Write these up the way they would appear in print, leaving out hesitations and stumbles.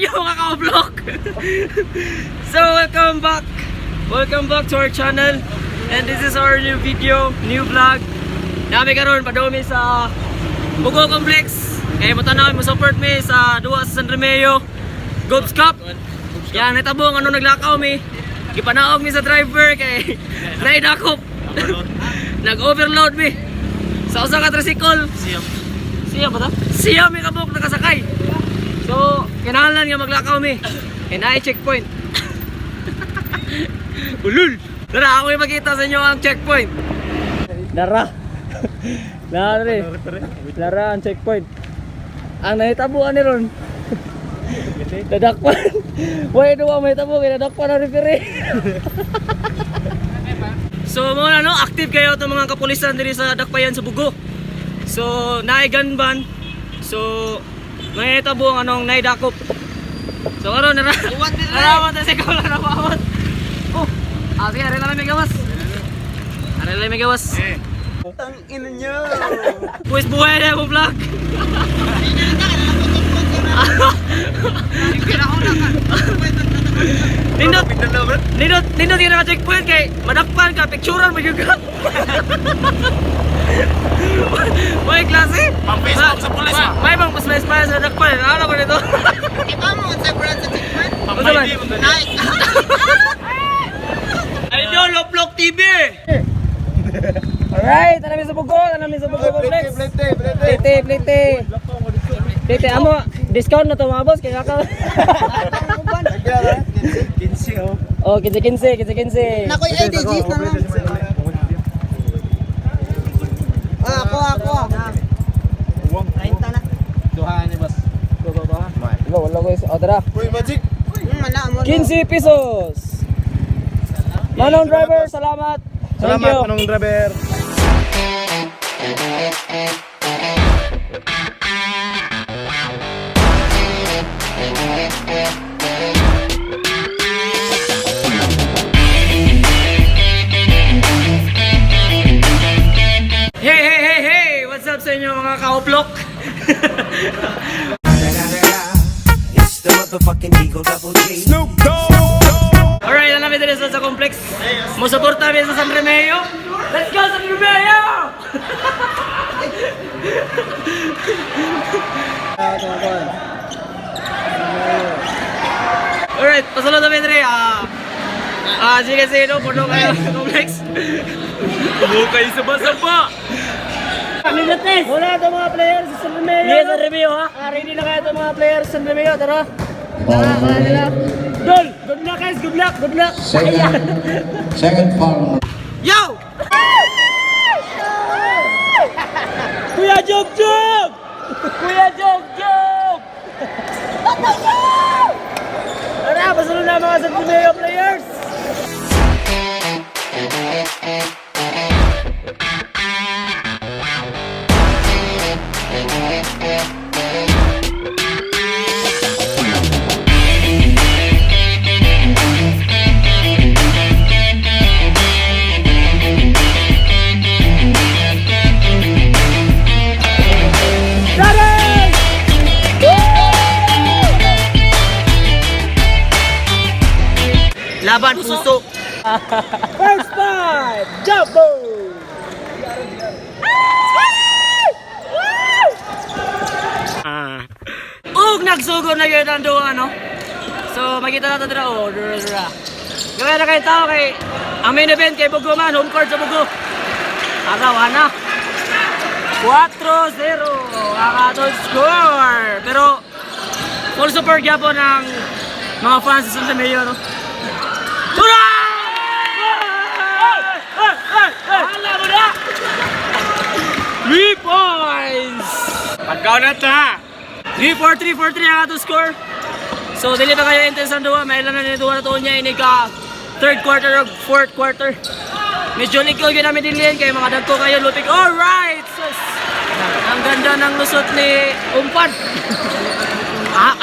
inyo mga ka-vlog? So welcome back to our channel. And this is our new video, new vlog. Nami karon padumi sa Bugo Complex. Kaya mo tanaw mo support me sa duwa sa San Remeo Golf Cup. Yan natabong ano naglakaw mi. Gipanaog mi sa driver kay ride ako. Nag-overload mi. Sa usa ka tricycle. Siya ba ta? Siya mi kabuk nakasakay. So, kinahanglan nga maglakaw mi. And I checkpoint. Ulul. Tara, ako ipakita sa inyo ang checkpoint. Dara. Dara ang checkpoint. Ang nahitabuan ni Ron. Dadakpan. Why do may tabo kay dadakpan ang referee. So, mga ano, active kayo itong mga kapulisan diri sa Dakpayan sa Bugo. So, naiganban. So, may tabo ang anong naidakop. So, karon na. Narawan na si Kaula na mawat. Oh, sige, aray lang may gawas. Aray lang may gawas. Tang ina niyo. Pues buhay na yung vlog. Nindot yung naka-checkpoint kay madakpan ka, picturean mo yung ka. May klase? Pang Facebook sa pulis ha? May bang mas may sa dakpan. Ano ko nito? Iba mo sa brand sa checkpoint? Pang Ano ba? ID mo Nike. Idol, Loplok TV! Alright, namin sa Bugo Complex. Plete, amo, discount na to mga boss, kaya ka. 15 oh. Oh, 15. Nakoy IDGs na lang. Ako. Kainta na. Duhaan ni boss. Wala ko is order. Uy, magic. Mana mo. 15 pesos. Manong driver, salamat. Thank you. Manong driver. Hey! What's up sa inyo mga ka-oplok? It's the motherfucking Eagle Double G. Snoop Dogg. Alright, alam natin sa complex. Musuporta kami sa San Remeo. Let's go San Remeo! Alright, pasunod kami Dre. Sige sino, puno kayo sa complex. Puno kayo sa basa-ba. Minutes! Wala itong mga players sa San Remeo. Yes, San Remeo ha? Ready na kayo itong mga players sa San Remeo, tara. Kaya nila. Dol! Good luck guys! Good luck! Second foul. Yo! Kuya Jog! Tara, pasunod na mga San Remeo players! Laban puso. First five, jumbo. Nagsugod na yun ang duwa, no? So, makita natin dira, dira. Gawin na kayo tao kay ang main event kay Bugo man, home court sa Bugo. Agaw, na. 4-0 ang atong score. Pero, full support yapon ng mga fans sa San Remeo, no? Tura! Hala mo na! 3 points! Pagkaw na ta. 3-4-3 ang ato score. So, dili pa kayo intense ang duwa. May ilan na niduwa na to niya. Ini ka 3rd quarter o 4th quarter. Medyo likod yun namin dinlihan kayo. Mga dagko kayo lupig. Alright! Sus! Ang ganda ng lusot ni Umpad.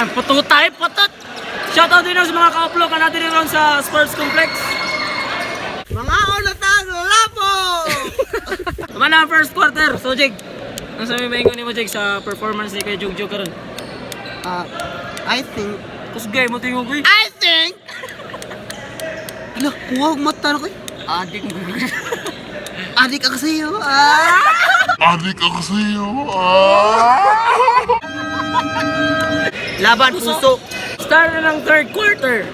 Ang pututay, putot! Shoutout din sa mga ka-upload na natin rin sa Sports Complex. Mga ulatang lapo! Naman ang first quarter. So, Jig, ang sabi maingon ni mo, Jig, sa performance ni kay Jog karon? I think Kusgay mo tingog ko. I think... Hala, huwag mata na ko. Adik mo. Adik ka kasi yun. Ah! Laban puso. Start na ng third quarter.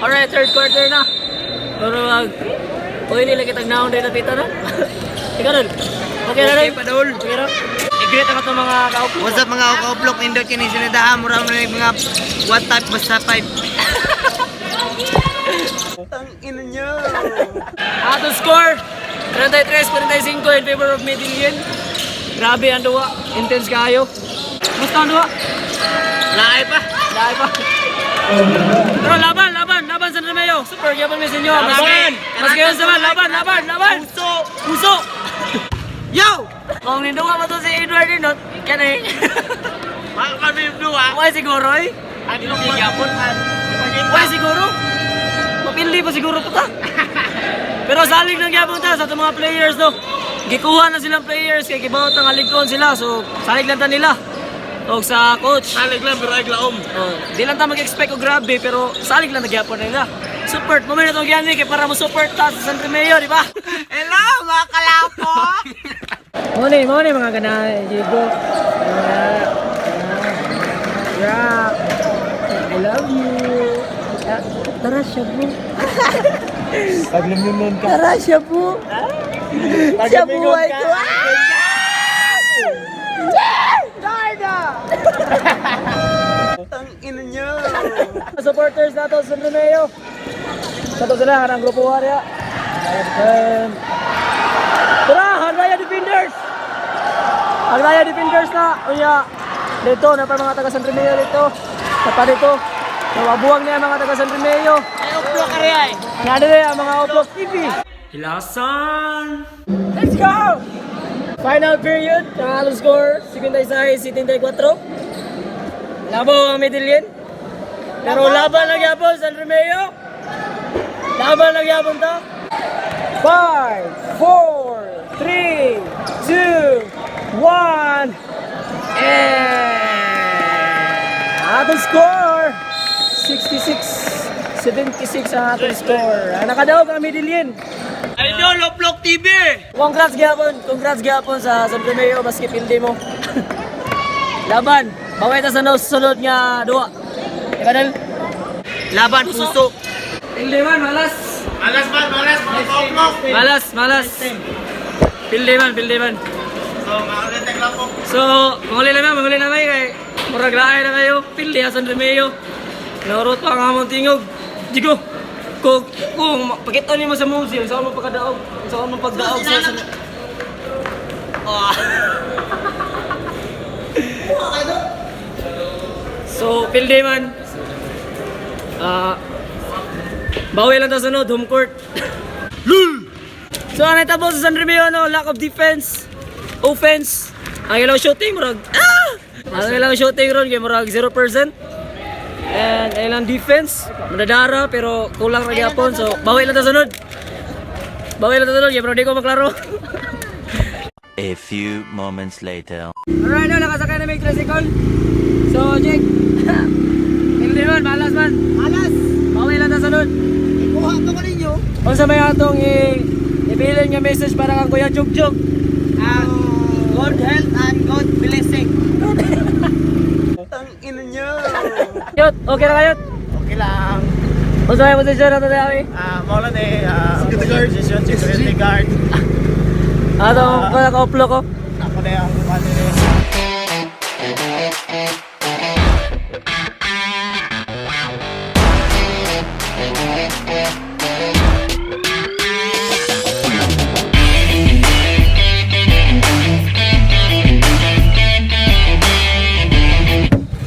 Alright, third quarter na. Pero uy, nila kitang naon din na tita na. Ikaw nun. Okay na rin. Okay na. I-greet ako itong mga kaupo. What's up mga kauplok? Indot kini sinadahan. Mura mo na yung mga one type basta type. Tang ina niyo. Ato score 33-45 in favor of Medellin. Grabe ang duwa. Intense kayo. Basta ang duwa. Laay pa. Lahat pa. Pero laban San Romeo. Super yaman may senyo. Mas kayo sa laban. Puso. Yo! Kung ninduwa mo to si Edward Inot, yan eh. Kami yung dua. Why siguro eh? Ano yung magyapon? Why siguro? Mapili pa siguro po ta. Pero salig ng gyapon ta sa itong mga players no. Gikuha na silang players kay kibawat ang aligkon sila. So salig lang ta nila. O sa coach. Salig lang pero ay glaom. Di lang ta mag-expect o grabe pero salig lang nagyapon nila. Support mo man itong gyani kay para mo support ta sa San Romeo, di ba? Hello mga kalapok! Muna mga ganaan, Diego. Rock. I love you. Tara siya po. Paglamunon ka. Tara siya po. Siya buhay ko. Tang ina niyo. Supporters nato sa San Romeo. Sato sila karang grupo warya. Tara, Haglaya Defenders! Haglaya Defenders na. Unya, dito na pa mga taga San Romeo dito. Tapa dito. Nawabuwag niya mga taga San Romeo. Ay, uplok ka rin. Nadali ang mga Oplok TV. Hilasan! Let's go! Final period. Ang halong score, 56-74. Labaw ang Medellin. Pero laban lang yapon San Romeo. Laban lang yapon to. 5, 4, 3, 2, 1. And atong score 66-76 ang atong score. Nakadaog ang Medellin. Idol, Oplok TV! Congrats gyapon sa San Romeo baski pildi mo. Laban, baway ta sa sunod nga duwa. Ikanal. Laban puso. Pildi man, malas. Malas, mga Oplok! Malas. Pildi man. So, makalitek lang po. So, manghuli na may kay murag laay na kayo. Pildi sa San Romeo. Narot pa ang among tingog. Digo. Kung pakita niyo mo sa museum, saan mo pagkadaog? Saan mo pagdaog sa So, pildi man. Bawi lang ta sunod, home court. LUL! So, ano tapos sa San Romeo, no? Lack of defense, offense. Ang ilang shooting, murag, Ang ilang shooting ron, kaya murag 0%. And ang ilang defense, madadara, pero kulang na gyapon. So, bawi lang ta sunod. Kaya murag di ko maklaro. A few moments later. Alright, no, nakasakay na may tricycle. So, check. Hindi man, malas man. Alas! Bawi lang ta sunod. Kuha ko ko ninyo. Kung sa may atong ibilin nga message para kang Kuya Jug. God health and God blessing. Tang ina niyo. Yot, okay na kayot? Okay lang. Kung sa may posisyon na ito namin. Maulan security guard. Atong ka-uplo ko. Ako na yung kumali rin.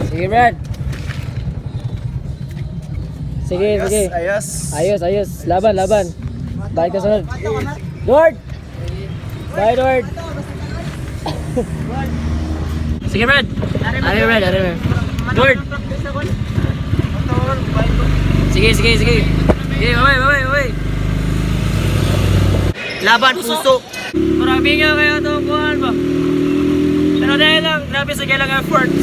Sige, Brad. Sige. Ayos. Laban. Balik ka sunod. Lord! Bye, Lord! Sige, Brad. Are Brad. Lord! Sige. Sige, bye. Laban puso. Marami nga kayo itong kuhan ba? Pero dahil lang, grabe sa kailang efforts.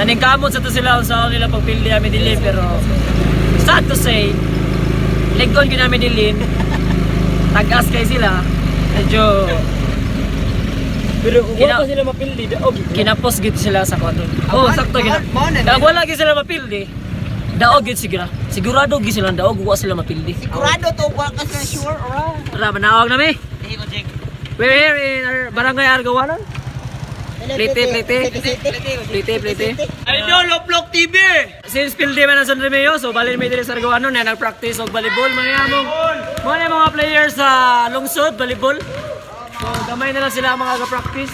Kaning kamot sa to sila sa nila pagpildi namin dilin pero sad to say ligon ko namin dilin tagas kay sila medyo pero wala pa sila mapildi daog kinapos gid sila sa kwarto. Oh sakto gina. Wala gid sila mapildi. Daog gid sigurado gid sila daog wa sila mapildi. Sigurado to, wa ka sa sure, ora. Tara manawag na mi. We're here in our barangay Argawanan. Plite. Idol Vlog TV. Since pildi man ang San Remeo, so balin may diri sa Argawanan na nag-practice og volleyball manayamong. Mo na mga players sa lungsod volleyball. So gamay na lang sila mga ga-practice.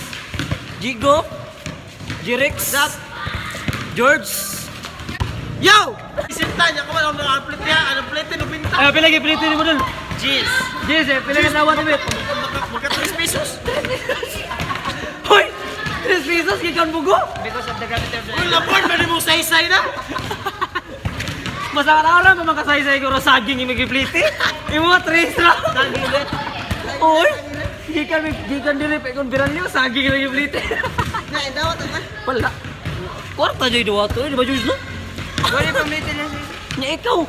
Gigo, Jirix, George. Yo! Isinta niya ko ang mga plate niya, ang plate no pinta. Ay pilagi plite ni mo dun. Jeez. Yes, pilagi na what bit. Magka 3 pesos. Hoy! 3 pesos gikan bugo. Because of the gravity of the... Uy, lapon, pwede mo say-say na. Masa ara man makasaysay ko ra saging imig plite. Imo 3 ra. Saging ulit. Oy! Gikan dili pa kon biran niyo saging lagi plite. Na, daw to man. Wala. Kwarta jay duwa to, di ba jus no? Wala pa plate niya. Nya ikaw.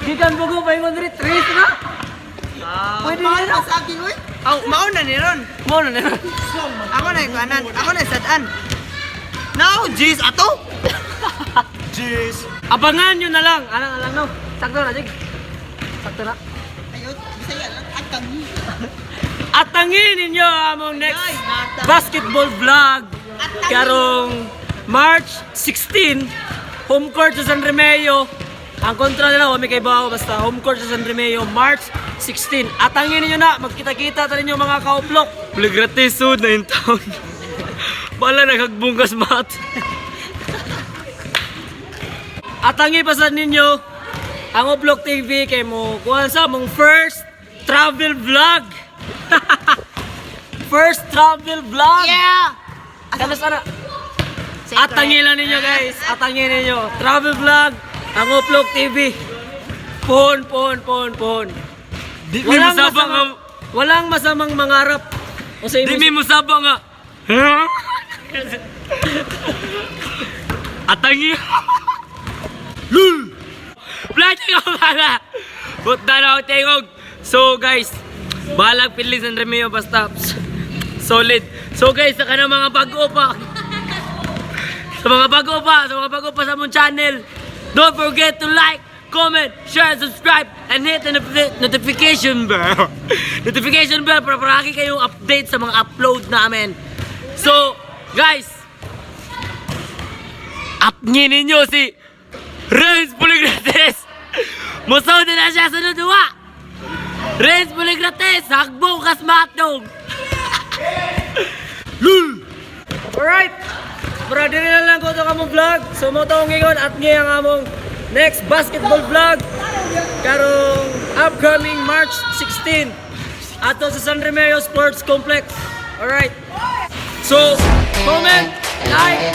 Gikan bugo pa ingon diri 3 ra. Pwede Mahal na. pa saging, uy. Aw, mauna ni ron. Mo na na. Ako na yung kanan. Ako na yung sadaan. No, jeez, ato. Jeez. Abangan nyo na lang. Alang no. Sakto na, Jig. Sakto na. Ayun, bisaya lang. Atang. Atangin ninyo among next basketball vlog. Karong March 16, home court sa San Remeo. Ang kontra nila, wami kay Bao, basta home court sa San Remeo, March 16. Atangin ninyo na, magkita-kita ta ninyo mga kauplok. Buli gratis sud na in town. Bala naghagbungkas mat. Atangin pa sa ninyo ang Uplok TV kay mo kuha sa mong first travel vlog. First travel vlog. Yeah! Kano sana? Atangin lang ninyo guys. Atangin ninyo. Travel vlog. Ang Uplok TV. Pon. Walang masamang mangarap. O sa Di mi mo sabang nga. Atangi. Lul. Plating ako bala. Buta na ako tingog. So guys, balag pilis ng Remeo basta solid. So guys, sa kanang mga bago pa. Sa mga bago pa sa mong channel. Don't forget to like, comment, share, subscribe, and hit the notification bell. Notification bell para paragi kayong update sa mga upload namin. So, guys, upnyin ninyo si Renz Puligrates. Musaw din na siya sa nuduwa. Renz Puligrates, hagbong kasmatnog. Lul! Alright! Brother na lang ko ito kamong vlog. So mo itong ngayon at ngayon ang among next basketball vlog. Karong upcoming March 16. Ato sa San Remeo Sports Complex. Alright. So, comment, like,